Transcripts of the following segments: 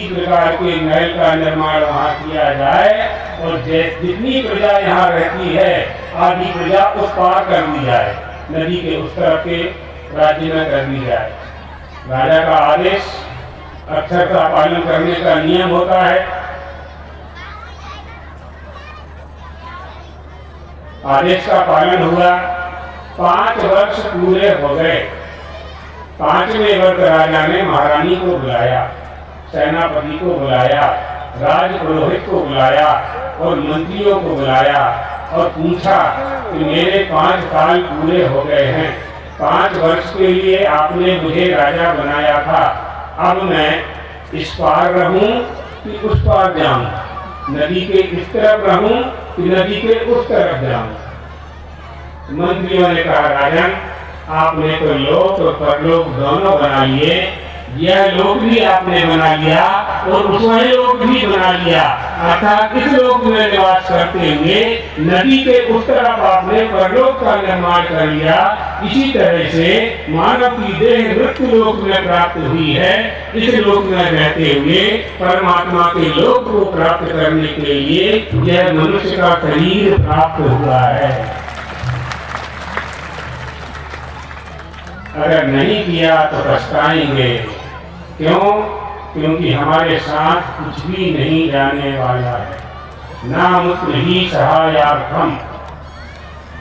इसी प्रकार के महल का निर्माण वहाँ किया जाए और जितनी प्रजा यहाँ रहती है आधी प्रजा उस पार कर दी जाए, नदी के उस तरफ के राज्य में कर दी जाए। राजा का आदेश अक्षर का पालन करने का नियम होता है। आदेश का पालन हुआ, 5 वर्ष पूरे हो गए। 5वें वर्ष राजा ने महारानी को बुलाया, सेनापति को बुलाया, राज पुरोहित को बुलाया और मंत्रियों को बुलाया और पूछा कि मेरे 5 साल पूरे हो गए हैं, 5 वर्ष के लिए आपने मुझे राजा बनाया था, अब मैं इस पार रहूं कि उस पार जाऊं, नदी के इस तरफ रहूं कि नदी के उस तरफ जाऊं। मंत्रियों ने कहा राजन, आपने तो लोक और परलोक दोनों बना लिए, यह लोक भी आपने बना लिया और उसमें लोक भी बना लिया, अर्थात इस लोक में निवास करते हुए नदी के उस तरफ आपने परलोक का निर्माण कर लिया। इसी तरह से मानव की देह मृत्यु लोक में प्राप्त हुई है, इस लोक में रहते हुए परमात्मा के लोक को प्राप्त करने के लिए यह मनुष्य का शरीर प्राप्त हुआ है। अगर नहीं किया तो पछताएंगे। क्यों? क्योंकि हमारे साथ कुछ भी नहीं जाने वाला है। नामुत्र ही सहायार्थम।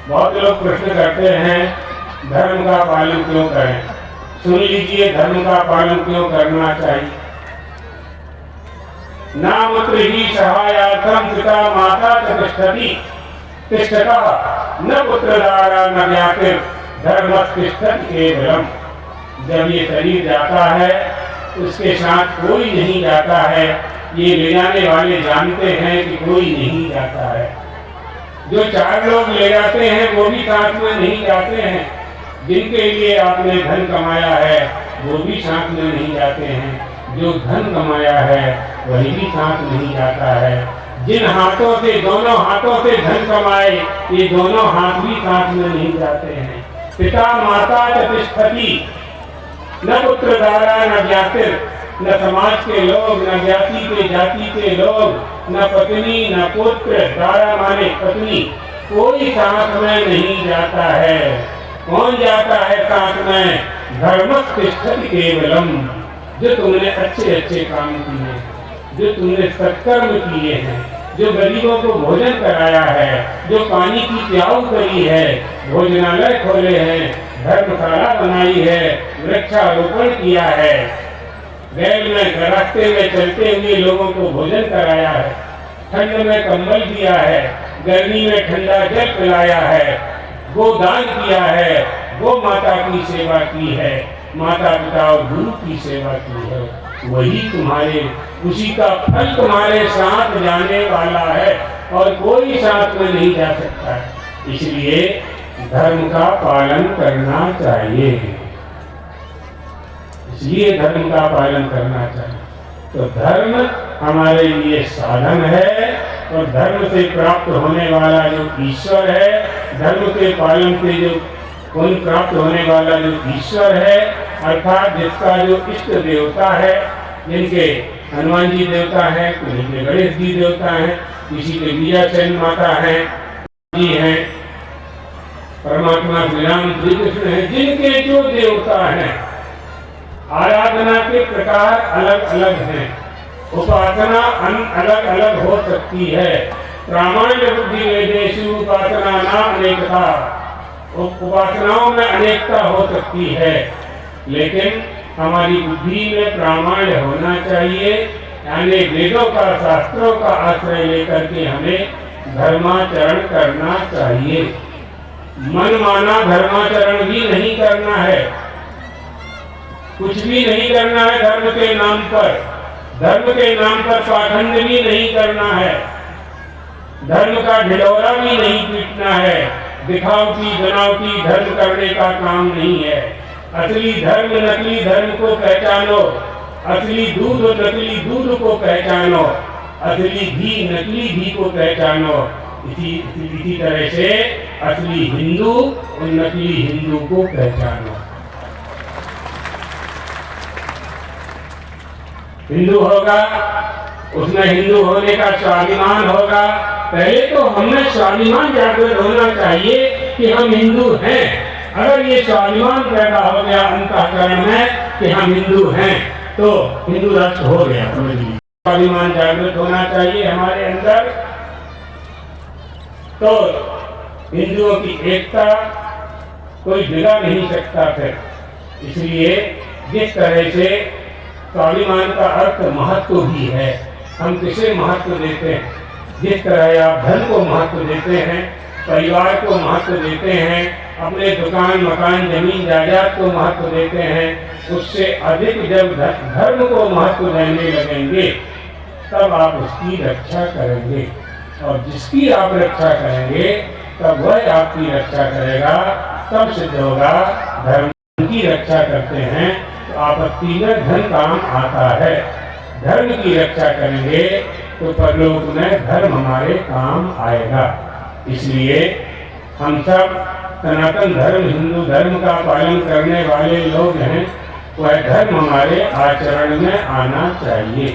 बहुत लोग प्रश्न करते हैं धर्म का पालन क्यों करें। सुन लीजिए, धर्म का पालन क्यों करना चाहिए। नामुत्र ही सहायार्थम पिता माता तिष्ठति तिष्ठता न पुत्रदारा न ज्ञातिर धर्मस्तिष्ठति केवलम। जब ये शरीर जाता है उसके साथ कोई नहीं जाता है, ये ले जाने वाले जानते हैं कि कोई नहीं जाता है। जो 4 लोग ले जाते हैं वो भी साथ में नहीं जाते हैं, जिनके लिए आपने धन कमाया है वो भी साथ में नहीं जाते हैं, जो धन कमाया है वही भी साथ नहीं जाता है। जिन हाथों से, दोनों हाथों से धन कमाए, ये दोनों हाथ भी साथ में नहीं जाते हैं। पिता माता तिष्ठति न पुत्र दारा न ज्ञातिर, न समाज के लोग, न जाति के लोग, न पत्नी न पुत्र, दारा माने पत्नी, कोई साथ में नहीं जाता है। कौन जाता है साथ में? धर्मस्तिष्ठति केवलम। जो तुमने अच्छे अच्छे काम किए, जो तुमने सत्कर्म किए हैं, जो गरीबों को भोजन कराया है, जो पानी की प्याऊ करी है, भोजनालय खोले हैं, धर्मशाला बनाई है, वृक्षारोपण किया है, बैल में रास्ते में चलते हुए लोगों को भोजन कराया है, ठंड में कंबल दिया है, गर्मी में ठंडा जल पिलाया है, गोदान किया है, गो माता की सेवा की है, माता पिता और गुरु की सेवा की है, वही तुम्हारे, उसी का फल तुम्हारे साथ जाने वाला है और कोई साथ में नहीं जा सकता। इसलिए धर्म का पालन करना चाहिए, इसलिए धर्म का पालन करना चाहिए। तो धर्म हमारे लिए साधन है और धर्म से प्राप्त होने वाला जो ईश्वर है, धर्म के पालन से जो पुण्य प्राप्त होने वाला जो ईश्वर है, अर्थात जिसका जो इष्ट देवता है, जिनके हनुमान जी देवता है, किसी के गणेश जी देवता है, किसी के विजयाचंद माता है, जी हैं, परमात्मा श्री राम श्री कृष्ण है, जिनके जो देवता हैं, आराधना के प्रकार अलग अलग हैं, उपासना अलग अलग हो सकती है। प्रामाण्य बुद्धि वेदेषु उपासना ना अनेकता, उपासनाओं में अनेकता हो सकती है, लेकिन हमारी बुद्धि में प्रामाण्य होना चाहिए, यानी वेदों का, शास्त्रों का आश्रय लेकर के हमें धर्माचरण करना चाहिए। मनमाना धर्माचरण भी नहीं करना है, कुछ भी नहीं करना है धर्म के नाम पर, धर्म के नाम पर पाखंड भी नहीं करना है, धर्म का ढिढोरा भी नहीं पीटना है, दिखावटी बनावटी धर्म करने का काम नहीं है। असली धर्म नकली धर्म को पहचानो, असली दूध और नकली दूध को पहचानो, असली घी नकली घी को पहचानो। इसी तरह से असली हिंदू और नकली हिंदू को पहचानो। हिंदू होगा, उसमें हिंदू होने का स्वाभिमान होगा। पहले तो हमें स्वाभिमान जागृत होना चाहिए कि हम हिंदू हैं। अगर ये स्वाभिमान पैदा हो गया अंतःकरण में कि हम हिंदू हैं, तो हिंदू राष्ट्र हो गया। समझिए, स्वाभिमान जागृत होना चाहिए हमारे अंदर, तो हिंदुओं की एकता कोई बिगाड़ नहीं सकता फिर। इसलिए जिस तरह से स्वाभिमान का अर्थ महत्व भी है, हम किसे महत्व देते हैं, जिस तरह आप धन को महत्व देते हैं, परिवार को महत्व देते हैं, अपने दुकान मकान जमीन जायदाद को महत्व देते हैं, उससे अधिक जब धर्म को महत्व देने लगेंगे तब आप उसकी रक्षा करेंगे। और जिसकी आप रक्षा करेंगे तब वह आपकी रक्षा करेगा। तब सिद्ध होगा धर्म की रक्षा करते हैं तो आपत्ति में धन काम आता है। धर्म की रक्षा करेंगे तो परलोक में धर्म हमारे काम आएगा। इसलिए हम सब सनातन धर्म हिंदू धर्म का पालन करने वाले लोग हैं, वह धर्म हमारे आचरण में आना चाहिए।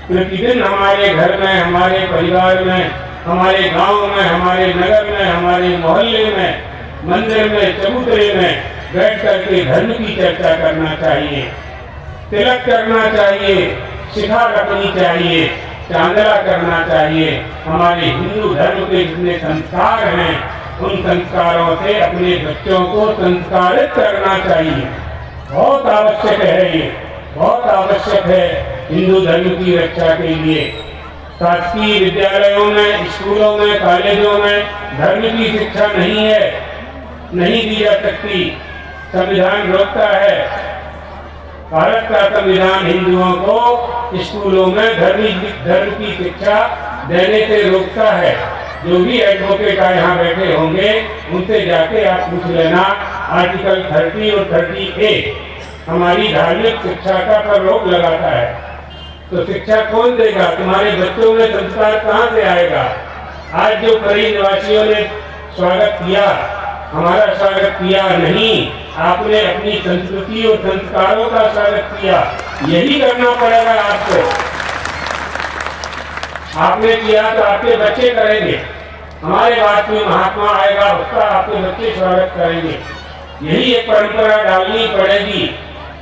प्रतिदिन हमारे घर में, हमारे परिवार में, हमारे गांव में, हमारे नगर में, हमारे मोहल्ले में, मंदिर में, चबूतरे में बैठ करके धर्म की चर्चा करना चाहिए, तिलक करना चाहिए, शिखा रखनी चाहिए, चांदला करना चाहिए। हमारे हिंदू धर्म के जितने संस्कार हैं उन संस्कारों से अपने बच्चों को संस्कारित करना चाहिए। बहुत आवश्यक है, ये बहुत आवश्यक है हिंदू धर्म की रक्षा के लिए। शासकीय विद्यालयों में, स्कूलों में, कॉलेजों में धर्म की शिक्षा नहीं है, नहीं दी जा सकती। संविधान रोकता है, भारत का संविधान हिंदुओं को स्कूलों में धर्म की शिक्षा देने से रोकता है। जो भी एडवोकेट यहाँ बैठे होंगे उनसे जाके आप पूछ लेना, आर्टिकल 30 और 30A हमारी धार्मिक शिक्षा का पर रोक लगाता है। तो शिक्षा कौन देगा? तुम्हारे बच्चों में संस्कार कहाँ से आएगा? आज जो कई निवासियों ने स्वागत किया, हमारा स्वागत किया नहीं, आपने अपनी संस्कृति और संस्कारों का स्वागत किया। यही करना पड़ेगा आपको। आपने किया तो आपके बच्चे करेंगे। हमारे बाद में महात्मा आएगा, उसका आपके बच्चे स्वागत करेंगे। यही एक परंपरा डालनी पड़ेगी।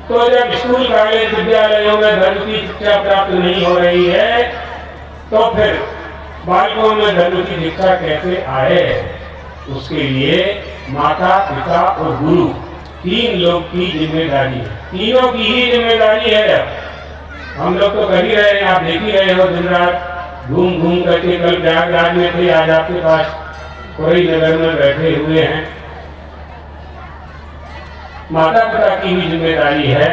तो जब स्कूल कॉलेज विद्यालयों में धर्म की शिक्षा प्राप्त नहीं हो रही है तो फिर बालकों में धर्म की शिक्षा कैसे आए? उसके लिए माता पिता और गुरु तीन लोग की जिम्मेदारी है, तीनों की ही जिम्मेदारी है। हम लोग तो कर ही रहे हैं, आप देख ही रहे हो, दिन रात घूम घूम करके। कल प्रयागराज में थे, आज आपके पास कोई नगर में बैठे हुए हैं। माता पिता की भी जिम्मेदारी है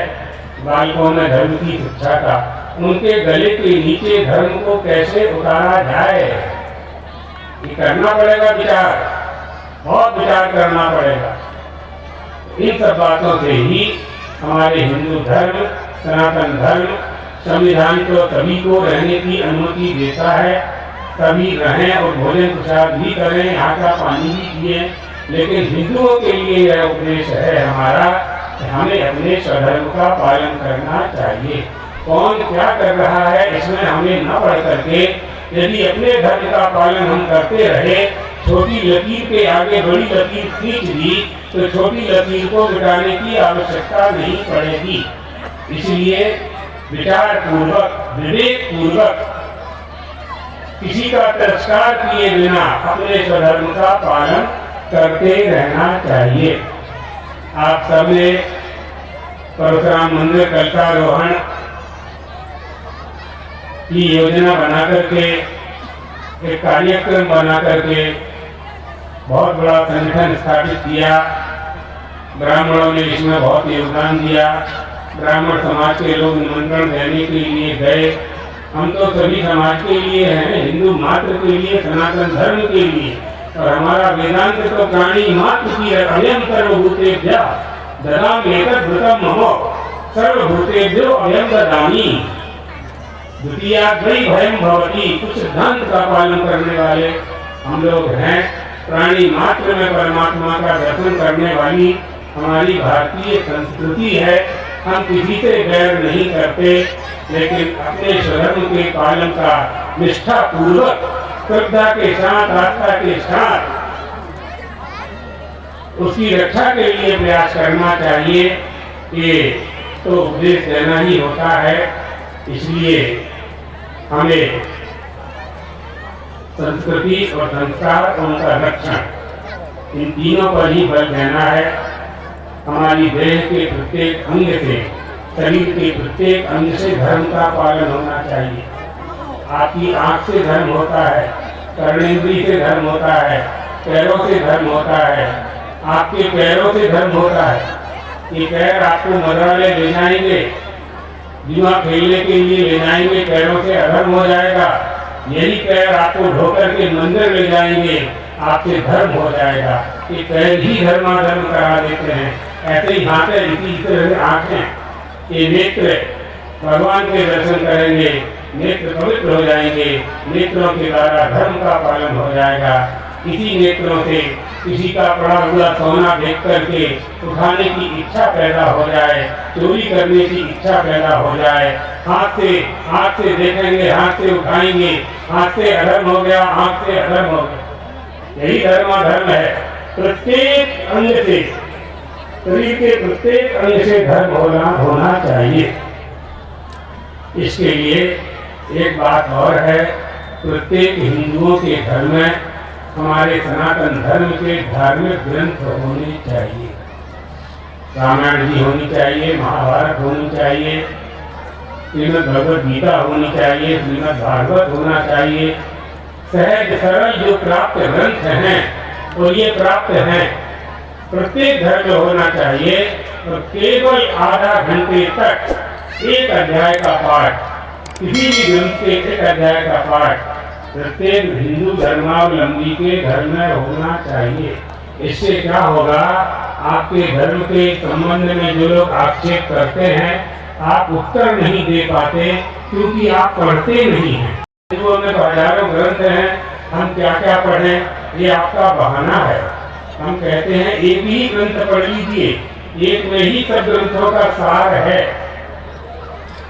बालकों में धर्म की शिक्षा का। उनके गले के नीचे धर्म को कैसे उतारा जाए, ये करना पड़ेगा विचार, बहुत विचार करना पड़ेगा। इन सब बातों से ही हमारे हिंदू धर्म, सनातन धर्म, संविधान तो सभी को रहने की अनुमति देता है, सभी रहें और भोजन प्रसाद भी करें, यहाँ का पानी भी पिए। लेकिन हिंदुओं के लिए यह उपदेश है हमारा कि हमें अपने स्वधर्म का पालन करना चाहिए। कौन क्या कर रहा है इसमें हमें न पढ़ करके यदि अपने धर्म का पालन हम करते रहे, छोटी लकीर के आगे बड़ी लकीर खींच दी तो छोटी लकीर को मिटाने की आवश्यकता नहीं पड़ेगी। इसलिए विचार पूर्वक, विवेक पूर्वक, किसी का तिरस्कार किए बिना अपने स्वधर्म का पालन करते रहना चाहिए। आप सबने परशुराम मंदिर कलशारोहण की योजना बना करके, एक कार्यक्रम बना करके बहुत बड़ा संगठन स्थापित किया। ब्राह्मणों ने इसमें बहुत योगदान दिया। ब्राह्मण समाज के लोग निमंत्रण देने के लिए गए। हम तो सभी समाज के लिए हैं, हिंदू मात्र के लिए, सनातन धर्म के लिए। और हमारा वेदांत तो प्राणी मात्र की अयम सर्वभूतेभ्यः ददामि एतद्भृतं मम सर्वभूतेभ्यो अयम ददामि द्वितीयाद्वै भयं भवति। कुछ सिद्धांत का पालन करने वाले हम लोग हैं। प्राणी मात्र में परमात्मा का दर्शन करने वाली हमारी भारतीय संस्कृति है। हम किसी से बैर नहीं करते, लेकिन अपने स्वधर्म के पालन का निष्ठा पूर्वक, श्रद्धा के साथ, आस्था के साथ उसकी रक्षा के लिए प्रयास करना चाहिए। ये तो उपदेश देना ही होता है। इसलिए हमें संस्कृति और संस्कार, उनका रक्षण, इन तीनों पर ही बल देना है। हमारी देह के प्रत्येक अंग से, शरीर के प्रत्येक अंग से धर्म का पालन होना चाहिए। आपकी आंख से धर्म होता है, कर्णेंद्रिय से धर्म होता है, पैरों से धर्म होता है, आपके पैरों से धर्म होता है। ये पैर आपको मंत्रालय ले जाएंगे, जुआ खेलने के लिए ले जाएंगे, पैरों से अधर्म हो जाएगा। यही पैर आपको ढोकर के मंदिर ले जाएंगे, आपसे धर्म हो जाएगा। ये पैर ही धर्माधर्म करा देते हैं। ऐसे ही हाथ है, इसी तरह आंखें, ये नेत्र भगवान के दर्शन करेंगे, नेत्र पवित्र हो जाएंगे, नेत्रों के द्वारा धर्म का पालन हो जाएगा। इसी नेत्रों से किसी का पड़ा हुआ सोना देख करके उठाने की इच्छा पैदा हो जाए, चोरी करने की इच्छा पैदा हो जाए। हाथ से देखेंगे, हाथ से उठाएंगे, हाथ से अधर्म हो गया, हाथ से अधर्म हो गया। यही धर्माधर्म है। प्रत्येक अंग से, शरीर के प्रत्येक अंग से धर्म होना चाहिए। इसके लिए एक बात और है, प्रत्येक हिंदुओं के घर में हमारे सनातन धर्म के धार्मिक ग्रंथ होने चाहिए। रामायण जी होनी चाहिए, महाभारत होनी चाहिए, श्रीमद् भगवद गीता होनी चाहिए, श्रीमद् भागवत होना चाहिए। सहज सरल जो प्राप्त ग्रंथ हैं, और ये प्राप्त हैं, प्रत्येक घर में होना चाहिए। और केवल आधा घंटे तक एक अध्याय का पाठ, किसी भी ग्रंथ के एक अध्याय का पाठ प्रत्येक हिंदू धर्मावलंबी के घर में होना चाहिए। इससे क्या होगा, आपके धर्म के संबंध में जो लोग आक्षेप करते हैं, आप उत्तर नहीं दे पाते, क्योंकि आप पढ़ते नहीं हैं। हिंदुओं में तो हजारों ग्रंथ हैं, हम क्या क्या पढ़ें, ये आपका बहाना है। हम कहते हैं एक ही ग्रंथ पढ़ लीजिए, एक में ही सब ग्रंथों का सार है।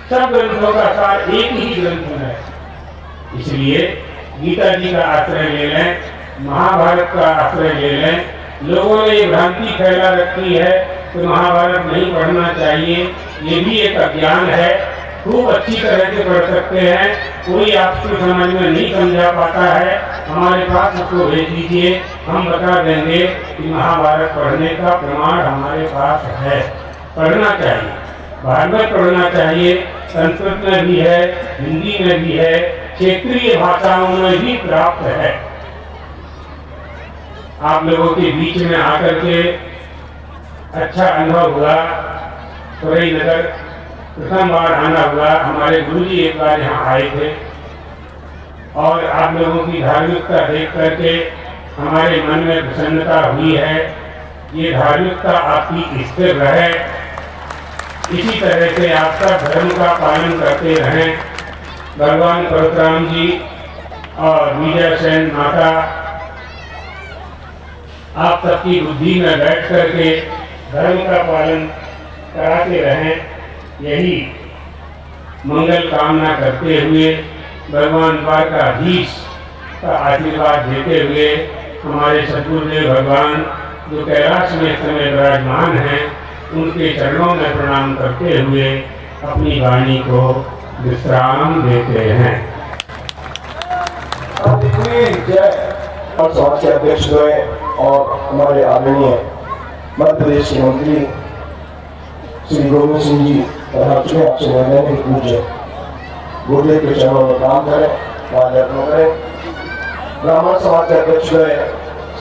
सब ग्रंथों का सार एक ही ग्रंथ में है। इसलिए गीता जी का आश्रय ले लें, महाभारत का आश्रय ले लें। लोगों ने ये भ्रांति फैला रखी है कि महाभारत नहीं पढ़ना चाहिए, ये भी एक अज्ञान है। खूब अच्छी तरह से पढ़ सकते हैं, कोई आपकी समझ में नहीं समझा पाता है, हमारे पास उसको भेज दीजिए, हम बता देंगे कि महाभारत पढ़ने का प्रमाण हमारे पास है। पढ़ना चाहिए, भागवत पढ़ना चाहिए, संस्कृत में भी है, हिंदी में भी है, क्षेत्रीय भाषाओं में भी प्राप्त है। आप लोगों के बीच में आकर के अच्छा अनुभव हुआ। सौरई नगर प्रथम बार आना हुआ। हमारे गुरुजी एक बार यहाँ आए थे और आप लोगों की धार्मिकता देख करके हमारे मन में प्रसन्नता हुई है। ये धार्मिकता आपकी स्थिर रहे, इसी तरह से आपका धर्म का पालन करते रहें। भगवान परशुराम जी और विजय सेन माता आप सबकी बुद्धि में बैठ करके धर्म का पालन कराते रहें, यही मंगल कामना करते हुए भगवान द्वारकाधीश का आशीर्वाद देते हुए हमारे सद्गुरुदेव भगवान जो कैलाश में समय विराजमान हैं, उनके चरणों में प्रणाम करते हुए अपनी वाणी को विश्राम देते हैं। और समाज के अध्यक्ष हुए और हमारे आदरणीय मध्य प्रदेश के मंत्री श्री गोविंद सिंह जी चुने आपसे निर्णय की पूज्य गुरुदेव के चरणों में काम करें, माल्यार्पण करें। ब्राह्मण समाज के अध्यक्ष हुए